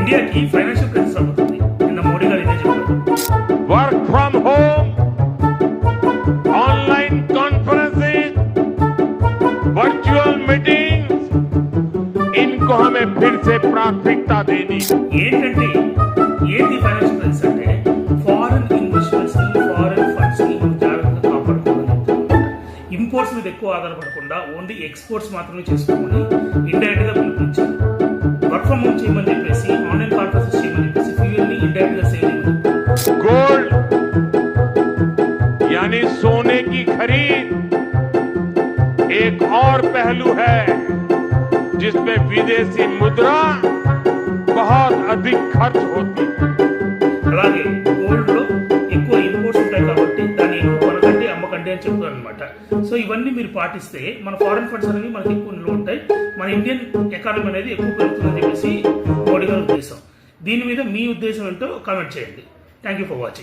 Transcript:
ఇండియాకి financial crisis అవుతుంది. నిన్న మోడీ గారు ఇదే చెప్పారు. Work from home, online conferences, virtual meetings, इनको हमें फिर से प्राथमिकता देनी। ఏంటంటే ఏంటి ఫైనాన్షియల్ క్రైసిస్ అంటే ఫారెన్ ఇన్వెస్ట్మెంట్స్ ని, ఫారెన్ ఫండ్స్ ని జాగ్రత్తగా కాపాడుకోవాలని. ఇంపోర్ట్స్ మీద ఎక్కువ ఆధారపడకుండా ఓన్లీ ఎక్స్పోర్ట్స్ మాత్రమే చేసుకోమని ఇండైరెక్ట్ గా పిలుపునిచ్చారు. వర్క్ ఫ్రమ్ హోమ్ చేయమని చెప్పేసి, ఆన్లైన్ కాన్ఫరెన్సెస్ చేయమని చెప్పేసి ఫ్యూయల్ ని ఇండైరెక్ట్ గా సేవ్ చేయమని. गोल्ड यानी सोने की खरीद एक और पहलू है जिसमें विदेशी मुद्रा बहुत अधिक खर्च होती है। అలాగే గోల్డ్ లో ఎక్కువ ఇంపోర్ట్స్ ఉంటాయి కాబట్టి దాన్ని ఎక్కువ కొనకండి, అమ్మకండి అని చెప్తారు అనమాట. సో ఇవన్నీ మీరు పాటిస్తే మన ఫారెన్ ఫండ్స్ అనేవి మనకి ఎక్కువ నిల్వ ఉంటాయి, మన ఇండియన్ ఎకానమీ అనేది ఎక్కువ పెరుగుతుందని చెప్పేసి మోడీ గారి ఉద్దేశం. దీని మీద మీ ఉద్దేశం ఏంటో కామెంట్ చేయండి. Thank you for watching.